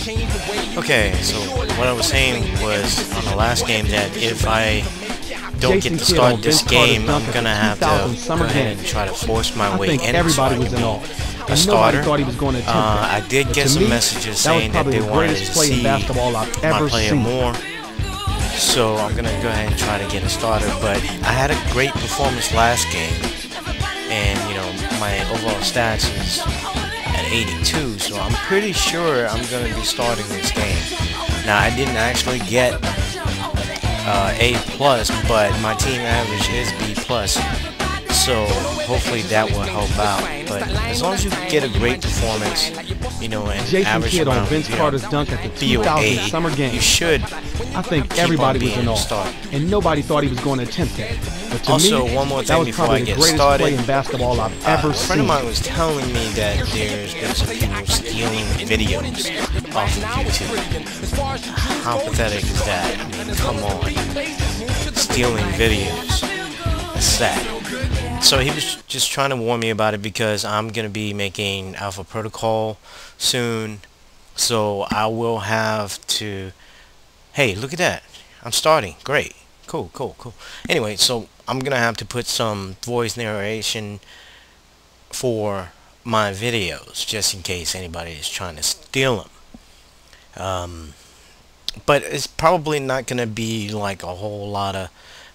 Okay, so what I was saying was on the last game that if I don't get to start this game, I'm gonna have to go ahead and try to force my way in so I can be a starter. I did get some messages saying that they wanted to see my player more, so I'm gonna go ahead and try to get a starter. But I had a great performance last game, and you know my overall stats is at 82, so I'm pretty sure I'm gonna be starting this game. Now I didn't actually get A+, but my team average is B+, so hopefully that will help out. But as long as you get a great performance, you know, and average around BOA, you should. I think everybody was in awe, and nobody thought he was going to attempt that. But to also, me, one more thing before I get started, play in basketball I've ever a friend of mine was telling me that there's been some people stealing videos off of YouTube. How pathetic is that? I mean, come on. Stealing videos. That's sad. So he was just trying to warn me about it because I'm going to be making Alpha Protocol soon. So I will have to... Hey, look at that. I'm starting. Great. Cool. Anyway, so I'm going to have to put some voice narration for my videos just in case anybody is trying to steal them. But it's probably not going to be like a whole lot of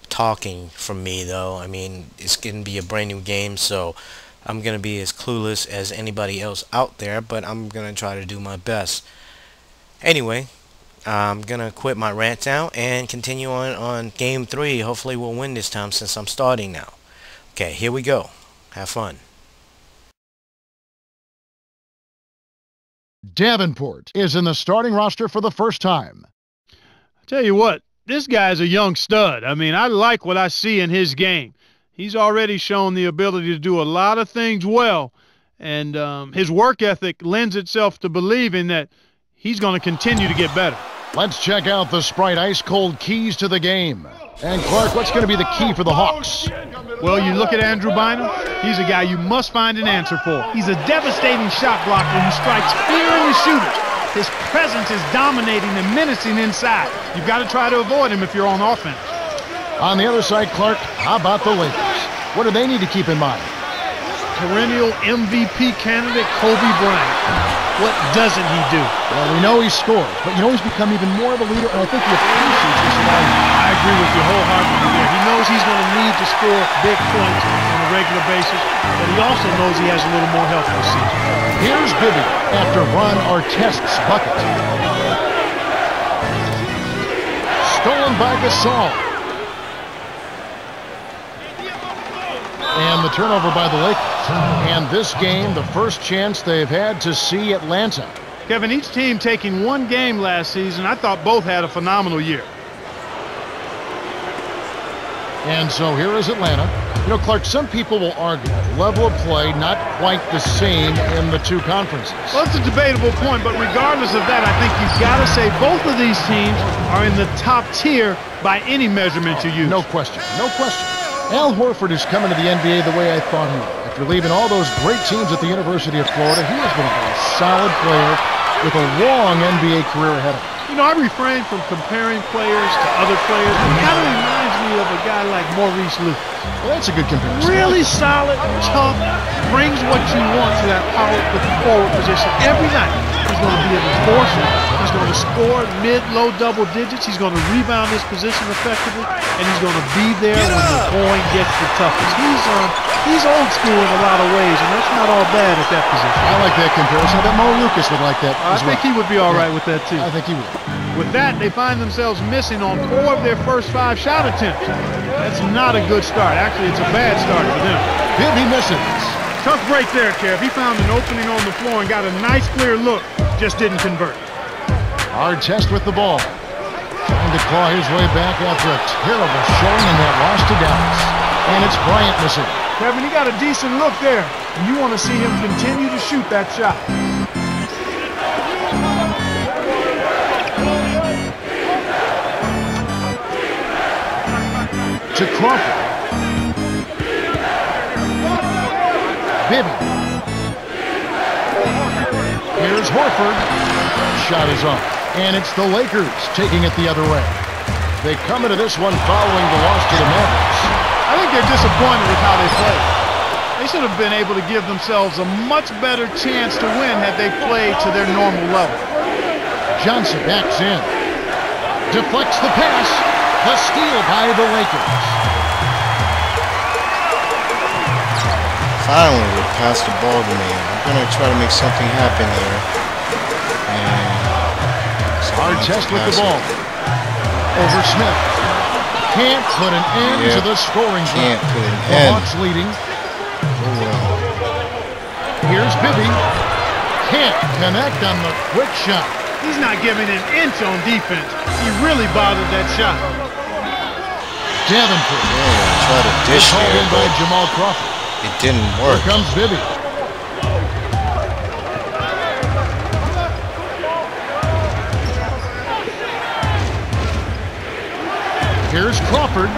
talking from me though. I mean, it's going to be a brand new game, so I'm going to be as clueless as anybody else out there, but I'm going to try to do my best. Anyway, I'm going to quit my rant now and continue on game 3. Hopefully we'll win this time since I'm starting now. Okay, here we go. Have fun. Davenport is in the starting roster for the first time. I tell you what, this guy's a young stud. I mean, I like what I see in his game. He's already shown the ability to do a lot of things well, and his work ethic lends itself to believing that he's going to continue to get better. Let's check out the Sprite ice-cold keys to the game. And Clark, what's going to be the key for the Hawks? Well, you look at Andrew Bynum, he's a guy you must find an answer for. He's a devastating shot blocker who strikes fear in the shooters. His presence is dominating and menacing inside. You've got to try to avoid him if you're on offense. On the other side, Clark, how about the Lakers? What do they need to keep in mind? Perennial MVP candidate Kobe Bryant. What doesn't he do? Well, we know he scores, but you know he's become even more of a leader, and I think he appreciates his value. I agree with you wholeheartedly there. He knows he's going to need to score big points on a regular basis, but he also knows he has a little more help this season. Here's Bibby after Ron Artest's bucket. Stolen by Gasol. And the turnover by the Lakers. And this game, the first chance they've had to see Atlanta. Kevin, each team taking one game last season, I thought both had a phenomenal year. And so here is Atlanta. You know, Clark, some people will argue the level of play not quite the same in the two conferences. Well, it's a debatable point, but regardless of that, I think you've got to say both of these teams are in the top tier by any measurement you use. No question. Al Horford is coming to the NBA the way I thought he would. After leaving all those great teams at the University of Florida, he has been a very solid player with a long NBA career ahead of him. You know, I refrain from comparing players to other players. It kind of reminds me of a guy like Maurice Lucas. Well, that's a good comparison. Really solid, tough, brings what you want to that power forward position every night. He's going to be an enforcer. He's going to score mid-low double digits. He's going to rebound his position effectively, and he's going to be there when the going gets the toughest. He's old school in a lot of ways, and that's not all bad at that position. I like that comparison. I bet Mo Lucas would like that as well. I think he would be all right with that, too. I think he would. With that, they find themselves missing on 4 of their first 5 shot attempts. That's not a good start. Actually, it's a bad start for them. Bibby misses. Tough break there, Kev. He found an opening on the floor and got a nice clear look. Just didn't convert. Artest with the ball. Trying to claw his way back after a terrible showing in that loss to Dallas. And it's Bryant missing. Kevin, he got a decent look there. And you want to see him continue to shoot that shot. To Crawford. Bibby. Here's Horford. shot is off. And it's the Lakers taking it the other way. They come into this one following the loss to the Mavericks. I think they're disappointed with how they played. They should have been able to give themselves a much better chance to win had they played to their normal level. Johnson backs in. Deflects the pass. The steal by the Lakers. Finally, they passed the ball to me. I'm going to try to make something happen here. Artest with the ball. Over Smith. Can't put an end to the scoring drive. Can't put an The end. Hawks leading. Oh, well. Here's Bibby. Can't connect on the quick shot. He's not giving an inch on defense. He really bothered that shot. Davenport. Yeah, try to dish Called there, in by but Jamal Crawford. it didn't Here work. comes Bibby. Here's Crawford.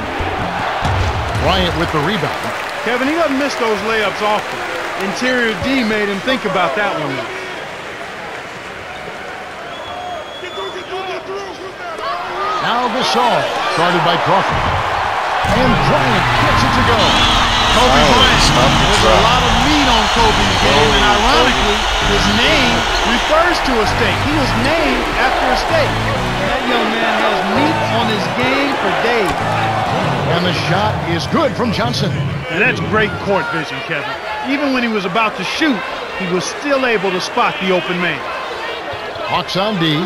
Bryant with the rebound. Kevin, he doesn't miss those layups often. Interior D made him think about that one. Now Gasol, guarded by Crawford. And Bryant gets it to go. Kobe Finally, Bryant. stop the There's drop. a lot of meat on Kobe's game, and ironically, his name refers to a steak. He was named after a steak. That young man has meat on his game for days. And the shot is good from Johnson. And that's great court vision, Kevin. Even when he was about to shoot, he was still able to spot the open man. Hawks on D.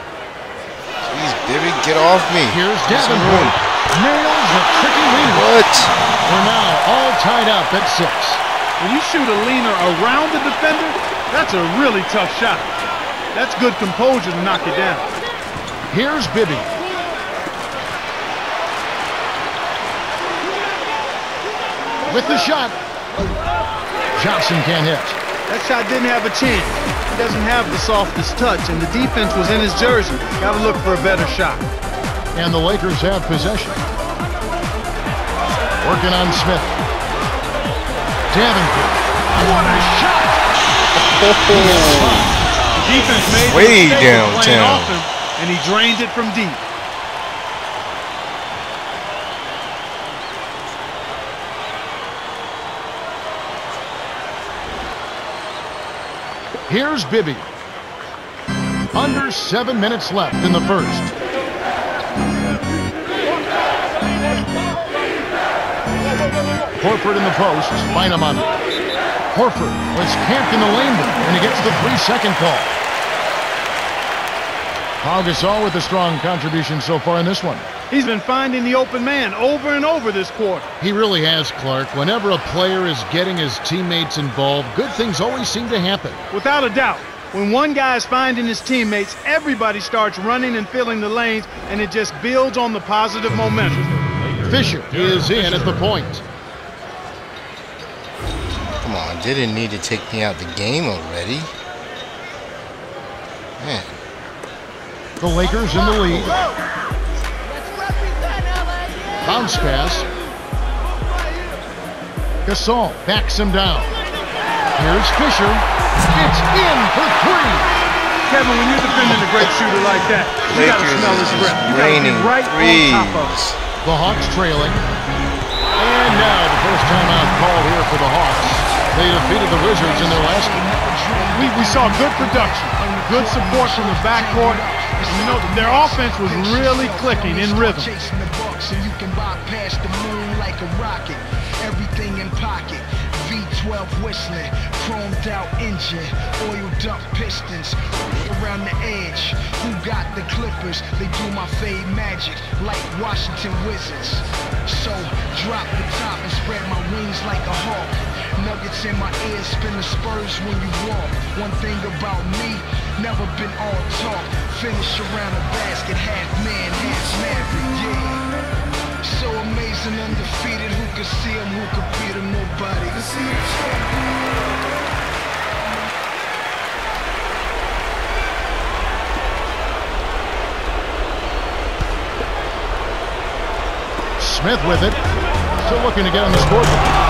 Jeez, Bibby, get off me. Here's Get some Davenport. room. Nails a tricky leaner. What? We're now all tied up at 6. When you shoot a leaner around the defender, that's a really tough shot. That's good composure to knock it down. Here's Bibby. With the shot. Johnson can't hit. That shot didn't have a chance. He doesn't have the softest touch, and the defense was in his jersey. Got to look for a better shot. And the Lakers have possession. Working on Smith. Davenport. What a shot! The defense made the Way mistake of playing downtown. off him, and he drained it from deep. Here's Bibby. Under 7 minutes left in the first. Horford in the post. Bynum on it. Horford was camped in the lane, and he gets the 3-second call. Pau Gasol with a strong contribution so far in this one. He's been finding the open man over and over this quarter. He really has, Clark. Whenever a player is getting his teammates involved, good things always seem to happen. Without a doubt, when one guy is finding his teammates, everybody starts running and filling the lanes, and it just builds on the positive momentum. Fisher is in at the point. Come on, they didn't need to take me out the game already. Man. The Lakers in the lead. Bounce pass. Gasol backs him down. Here's Fisher. It's in for 3. Kevin, when you're defending a great shooter like that, you got to Lakers smell his is breath. You got to raining be right on top of it. threes. The Hawks trailing. And now the first timeout call here for the Hawks. They defeated the Wizards in their last game. We saw good production, good support from the backcourt. And you know, their offense was really clicking in rhythm. Chasing the bucks and you can bypass the moon like a rocket. Everything in pocket. V12 whistling, chromed out engine, oiled up pistons. Around the edge, who got the Clippers? They do my fade magic like Washington Wizards. So drop the top and spread my wings like a hawk. Nuggets in my ears, spin the Spurs when you walk. One thing about me, never been all talk. Finish around a basket, half man, half maverick, yeah. So amazing, undefeated. Who could see him? Who could beat him? Nobody could see him. Smith with it. Still looking to get on the scoreboard.